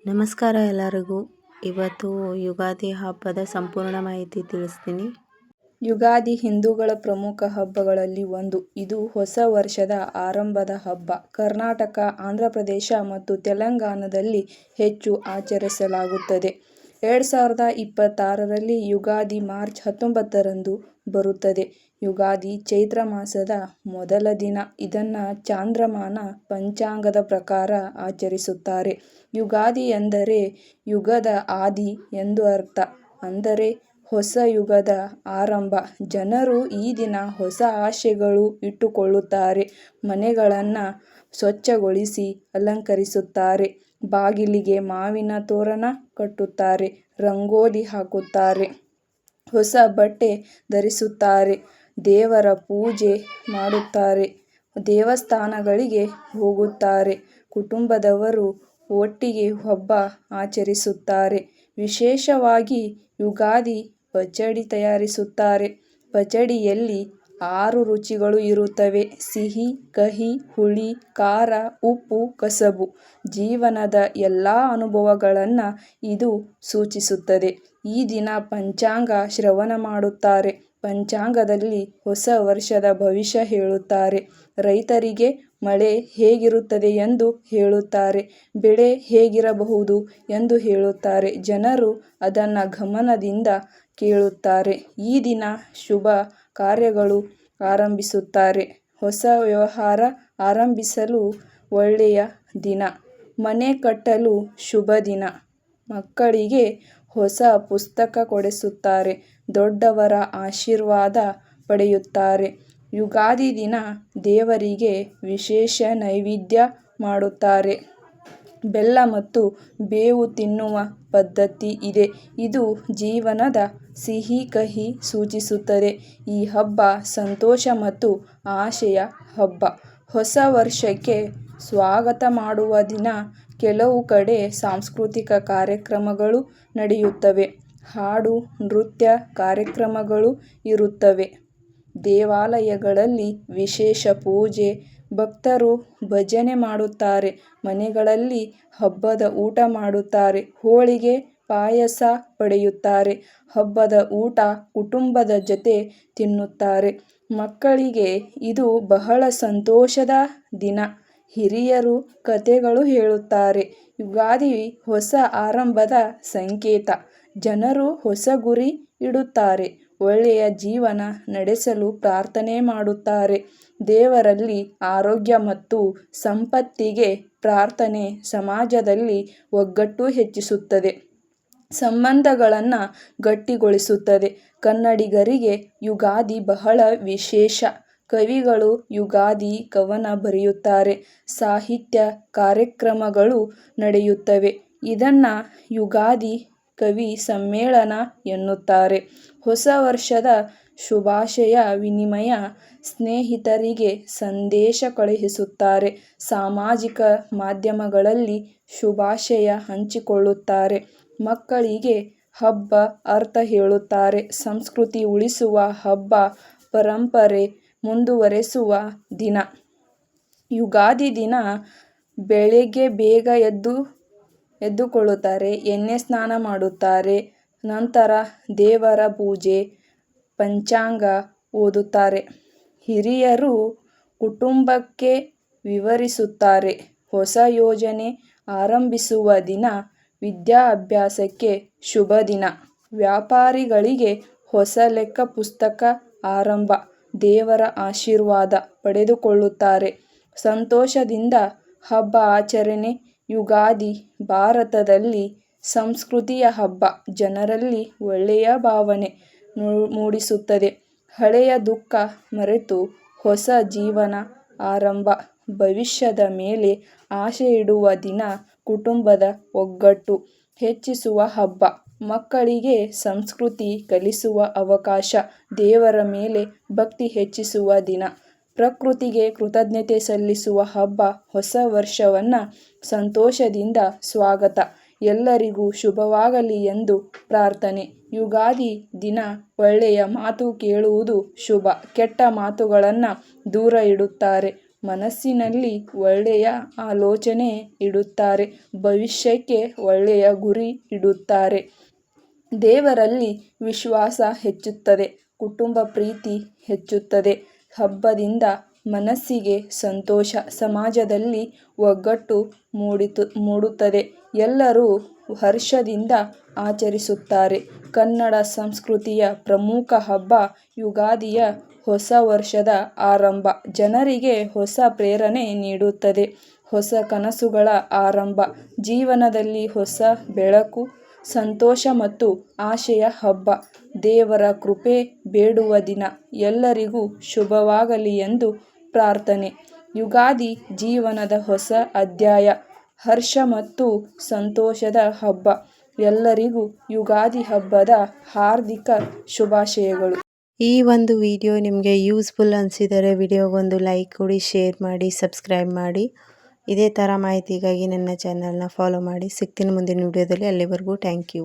ನಮಸ್ಕಾರ ಎಲ್ಲರಿಗೂ. ಇವತ್ತು ಯುಗಾದಿ ಹಬ್ಬದ ಸಂಪೂರ್ಣ ಮಾಹಿತಿ ತಿಳಿಸ್ತೀನಿ. ಯುಗಾದಿ ಹಿಂದೂಗಳ ಪ್ರಮುಖ ಹಬ್ಬಗಳಲ್ಲಿ ಒಂದು. ಇದು ಹೊಸ ವರ್ಷದ ಆರಂಭದ ಹಬ್ಬ. ಕರ್ನಾಟಕ, ಆಂಧ್ರಪ್ರದೇಶ ಮತ್ತು ತೆಲಂಗಾಣದಲ್ಲಿ ಹೆಚ್ಚು ಆಚರಿಸಲಾಗುತ್ತದೆ. 2026ರಲ್ಲಿ ಯುಗಾದಿ ಮಾರ್ಚ್ 19ರಂದು ಬರುತ್ತದೆ. ಯುಗಾದಿ ಚೈತ್ರ ಮಾಸದ ಮೊದಲ ದಿನ. ಇದನ್ನು ಚಾಂದ್ರಮಾನ ಪಂಚಾಂಗದ ಪ್ರಕಾರ ಆಚರಿಸುತ್ತಾರೆ. ಯುಗಾದಿ ಎಂದರೆ ಯುಗದ ಆದಿ ಎಂದು ಅರ್ಥ, ಅಂದರೆ ಹೊಸ ಯುಗದ ಆರಂಭ. ಜನರು ಈ ದಿನ ಹೊಸ ಆಶೆಗಳು ಇಟ್ಟುಕೊಳ್ಳುತ್ತಾರೆ. ಮನೆಗಳನ್ನು ಸ್ವಚ್ಛಗೊಳಿಸಿ ಅಲಂಕರಿಸುತ್ತಾರೆ. ಬಾಗಿಲಿಗೆ ಮಾವಿನ ತೋರಣ ಕಟ್ಟುತ್ತಾರೆ. ರಂಗೋಲಿ ಹಾಕುತ್ತಾರೆ. ಹೊಸ ಬಟ್ಟೆ ಧರಿಸುತ್ತಾರೆ. ದೇವರ ಪೂಜೆ ಮಾಡುತ್ತಾರೆ. ದೇವಸ್ಥಾನಗಳಿಗೆ ಹೋಗುತ್ತಾರೆ. ಕುಟುಂಬದವರು ಒಟ್ಟಿಗೆ ಹಬ್ಬ ಆಚರಿಸುತ್ತಾರೆ. ವಿಶೇಷವಾಗಿ ಯುಗಾದಿ ಪಚಡಿ ತಯಾರಿಸುತ್ತಾರೆ. ಪಚಡಿಯಲ್ಲಿ 6 ರುಚಿಗಳು ಇರುತ್ತವೆ: ಸಿಹಿ, ಕಹಿ, ಹುಳಿ, ಖಾರ, ಉಪ್ಪು, ಕಸಬು. ಜೀವನದ ಎಲ್ಲ ಅನುಭವಗಳನ್ನು ಇದು ಸೂಚಿಸುತ್ತದೆ. ಈ ದಿನ ಪಂಚಾಂಗ ಶ್ರವಣ ಮಾಡುತ್ತಾರೆ. ಪಂಚಾಂಗದಲ್ಲಿ ಹೊಸ ವರ್ಷದ ಭವಿಷ್ಯ ಹೇಳುತ್ತಾರೆ. ರೈತರಿಗೆ ಮಳೆ ಹೇಗಿರುತ್ತದೆ ಎಂದು ಹೇಳುತ್ತಾರೆ. ಬೆಳೆ ಹೇಗಿರಬಹುದು ಎಂದು ಹೇಳುತ್ತಾರೆ. ಜನರು ಅದನ್ನು ಗಮನದಿಂದ ಕೇಳುತ್ತಾರೆ. ಈ ದಿನ ಶುಭ ಕಾರ್ಯಗಳು ಆರಂಭಿಸುತ್ತಾರೆ. ಹೊಸ ವ್ಯವಹಾರ ಆರಂಭಿಸಲು ಒಳ್ಳೆಯ ದಿನ. ಮನೆ ಕಟ್ಟಲು ಶುಭ ದಿನ. ಮಕ್ಕಳಿಗೆ ಹೊಸ ಪುಸ್ತಕ ಕೊಡಿಸುತ್ತಾರೆ. ದೊಡ್ಡವರ ಆಶೀರ್ವಾದ ಪಡೆಯುತ್ತಾರೆ. ಯುಗಾದಿ ದಿನ ದೇವರಿಗೆ ವಿಶೇಷ ನೈವೇದ್ಯ ಮಾಡುತ್ತಾರೆ. ಬೆಲ್ಲ ಮತ್ತು ಬೇವು ತಿನ್ನುವ ಪದ್ಧತಿ ಇದೆ. ಇದು ಜೀವನದ ಸಿಹಿ ಕಹಿ ಸೂಚಿಸುತ್ತದೆ. ಈ ಹಬ್ಬ ಸಂತೋಷ ಮತ್ತು ಆಶೆಯ ಹಬ್ಬ. ಹೊಸ ವರ್ಷಕ್ಕೆ ಸ್ವಾಗತ ಮಾಡುವ ದಿನ. ಕೆಲವು ಕಡೆ ಸಾಂಸ್ಕೃತಿಕ ಕಾರ್ಯಕ್ರಮಗಳು ನಡೆಯುತ್ತವೆ. ಹಾಡು, ನೃತ್ಯ ಕಾರ್ಯಕ್ರಮಗಳು ಇರುತ್ತವೆ. ದೇವಾಲಯಗಳಲ್ಲಿ ವಿಶೇಷ ಪೂಜೆ. ಭಕ್ತರು ಭಜನೆ ಮಾಡುತ್ತಾರೆ. ಮನೆಗಳಲ್ಲಿ ಹಬ್ಬದ ಊಟ ಮಾಡುತ್ತಾರೆ. ಹೋಳಿಗೆ, ಪಾಯಸ ಪಡೆಯುತ್ತಾರೆ. ಹಬ್ಬದ ಊಟ ಕುಟುಂಬದ ಜೊತೆ ತಿನ್ನುತ್ತಾರೆ. ಮಕ್ಕಳಿಗೆ ಇದು ಬಹಳ ಸಂತೋಷದ ದಿನ. ಹಿರಿಯರು ಕಥೆಗಳು ಹೇಳುತ್ತಾರೆ. ಯುಗಾದಿ ಹೊಸ ಆರಂಭದ ಸಂಕೇತ. ಜನರು ಹೊಸ ಗುರಿ ಇಡುತ್ತಾರೆ. ಒಳ್ಳೆಯ ಜೀವನ ನಡೆಸಲು ಪ್ರಾರ್ಥನೆ ಮಾಡುತ್ತಾರೆ. ದೇವರಲ್ಲಿ ಆರೋಗ್ಯ ಮತ್ತು ಸಂಪತ್ತಿಗೆ ಪ್ರಾರ್ಥನೆ ಸಮಾಜದಲ್ಲಿ ಒಗ್ಗಟ್ಟು ಹೆಚ್ಚಿಸುತ್ತದೆ. ಸಂಬಂಧಗಳನ್ನು ಗಟ್ಟಿಗೊಳಿಸುತ್ತದೆ. ಕನ್ನಡಿಗರಿಗೆ ಯುಗಾದಿ ಬಹಳ ವಿಶೇಷ. ಕವಿಗಳು ಯುಗಾದಿ ಕವನ ಬರೆಯುತ್ತಾರೆ. ಸಾಹಿತ್ಯ ಕಾರ್ಯಕ್ರಮಗಳು ನಡೆಯುತ್ತವೆ. ಇದನ್ನು ಯುಗಾದಿ ಕವಿ ಸಮ್ಮೇಳನ ಎನ್ನುತ್ತಾರೆ. ಹೊಸ ವರ್ಷದ ಶುಭಾಶಯ ವಿನಿಮಯ. ಸ್ನೇಹಿತರಿಗೆ ಸಂದೇಶ ಕಳುಹಿಸುತ್ತಾರೆ. ಸಾಮಾಜಿಕ ಮಾಧ್ಯಮಗಳಲ್ಲಿ ಶುಭಾಶಯ ಹಂಚಿಕೊಳ್ಳುತ್ತಾರೆ. ಮಕ್ಕಳಿಗೆ ಹಬ್ಬ ಅರ್ಥ ಹೇಳುತ್ತಾರೆ. ಸಂಸ್ಕೃತಿ ಉಳಿಸುವ ಹಬ್ಬ. ಪರಂಪರೆ ಮುಂದುವರೆಸುವ ದಿನ. ಯುಗಾದಿ ದಿನ ಬೆಳಗ್ಗೆ ಬೇಗ ಎದ್ದುಕೊಳ್ಳುತ್ತಾರೆ. ಎಣ್ಣೆ ಸ್ನಾನ ಮಾಡುತ್ತಾರೆ. ನಂತರ ದೇವರ ಪೂಜೆ, ಪಂಚಾಂಗ ಓದುತ್ತಾರೆ. ಹಿರಿಯರು ಕುಟುಂಬಕ್ಕೆ ವಿವರಿಸುತ್ತಾರೆ. ಹೊಸ ಯೋಜನೆ ಆರಂಭಿಸುವ ದಿನ. ವಿದ್ಯಾಭ್ಯಾಸಕ್ಕೆ ಶುಭ ದಿನ. ವ್ಯಾಪಾರಿಗಳಿಗೆ ಹೊಸ ಲೆಕ್ಕ ಪುಸ್ತಕ ಆರಂಭ. ದೇವರ ಆಶೀರ್ವಾದ ಪಡೆದುಕೊಳ್ಳುತ್ತಾರೆ. ಸಂತೋಷದಿಂದ ಹಬ್ಬ ಆಚರಣೆ. ಯುಗಾದಿ ಭಾರತದಲ್ಲಿ ಸಂಸ್ಕೃತಿಯ ಹಬ್ಬ. ಜನರಲ್ಲಿ ಒಳ್ಳೆಯ ಭಾವನೆ ಮೂಡಿಸುತ್ತದೆ. ಹಳೆಯ ದುಃಖ ಮರೆತು ಹೊಸ ಜೀವನ ಆರಂಭ. ಭವಿಷ್ಯದ ಮೇಲೆ ಆಶೆ ಇಡುವ ದಿನ. ಕುಟುಂಬದ ಒಗ್ಗಟ್ಟು ಹೆಚ್ಚಿಸುವ ಹಬ್ಬ. ಮಕ್ಕಳಿಗೆ ಸಂಸ್ಕೃತಿ ಕಲಿಸುವ ಅವಕಾಶ. ದೇವರ ಮೇಲೆ ಭಕ್ತಿ ಹೆಚ್ಚಿಸುವ ದಿನ. ಪ್ರಕೃತಿಗೆ ಕೃತಜ್ಞತೆ ಸಲ್ಲಿಸುವ ಹಬ್ಬ. ಹೊಸ ವರ್ಷವನ್ನು ಸಂತೋಷದಿಂದ ಸ್ವಾಗತ. ಎಲ್ಲರಿಗೂ ಶುಭವಾಗಲಿ ಎಂದು ಪ್ರಾರ್ಥನೆ. ಯುಗಾದಿ ದಿನ ಒಳ್ಳೆಯ ಮಾತು ಕೇಳುವುದು ಶುಭ. ಕೆಟ್ಟ ಮಾತುಗಳನ್ನು ದೂರ ಇಡುತ್ತಾರೆ. ಮನಸ್ಸಿನಲ್ಲಿ ಒಳ್ಳೆಯ ಆಲೋಚನೆ ಇಡುತ್ತಾರೆ. ಭವಿಷ್ಯಕ್ಕೆ ಒಳ್ಳೆಯ ಗುರಿ ಇಡುತ್ತಾರೆ. ದೇವರಲ್ಲಿ ವಿಶ್ವಾಸ ಹೆಚ್ಚುತ್ತದೆ. ಕುಟುಂಬ ಪ್ರೀತಿ ಹೆಚ್ಚುತ್ತದೆ. ಹಬ್ಬದಿಂದ ಮನಸ್ಸಿಗೆ ಸಂತೋಷ, ಸಮಾಜದಲ್ಲಿ ಒಗ್ಗಟ್ಟು ಮೂಡುತ್ತದೆ. ಎಲ್ಲರೂ ಹರ್ಷದಿಂದ ಆಚರಿಸುತ್ತಾರೆ. ಕನ್ನಡ ಸಂಸ್ಕೃತಿಯ ಪ್ರಮುಖ ಹಬ್ಬ ಯುಗಾದಿಯ ಹೊಸ ವರ್ಷದ ಆರಂಭ. ಜನರಿಗೆ ಹೊಸ ಪ್ರೇರಣೆ ನೀಡುತ್ತದೆ. ಹೊಸ ಕನಸುಗಳ ಆರಂಭ. ಜೀವನದಲ್ಲಿ ಹೊಸ ಬೆಳಕು, ಸಂತೋಷ ಮತ್ತು ಆಶೆಯ ಹಬ್ಬ. ದೇವರ ಕೃಪೆ ಬೇಡುವ ದಿನ. ಎಲ್ಲರಿಗೂ ಶುಭವಾಗಲಿ ಎಂದು ಪ್ರಾರ್ಥನೆ. ಯುಗಾದಿ ಜೀವನದ ಹೊಸ ಅಧ್ಯಾಯ, ಹರ್ಷ ಮತ್ತು ಸಂತೋಷದ ಹಬ್ಬ. ಎಲ್ಲರಿಗೂ ಯುಗಾದಿ ಹಬ್ಬದ ಹಾರ್ದಿಕ ಶುಭಾಶಯಗಳು. ಈ ಒಂದು ವಿಡಿಯೋ ನಿಮಗೆ ಯೂಸ್ಫುಲ್ ಅನಿಸಿದರೆ ವಿಡಿಯೋಗೊಂದು ಲೈಕ್ ಕೊಡಿ, ಶೇರ್ ಮಾಡಿ, ಸಬ್ಸ್ಕ್ರೈಬ್ ಮಾಡಿ. ಇದೇ ಥರ ಮಾಹಿತಿಗಾಗಿ ನನ್ನ ಚಾನಲ್ನ ಫಾಲೋ ಮಾಡಿ. ಸಿಗ್ತೀನಿ ಮುಂದಿನ ವಿಡಿಯೋದಲ್ಲಿ. ಅಲ್ಲಿವರೆಗೂ ಥ್ಯಾಂಕ್ ಯು.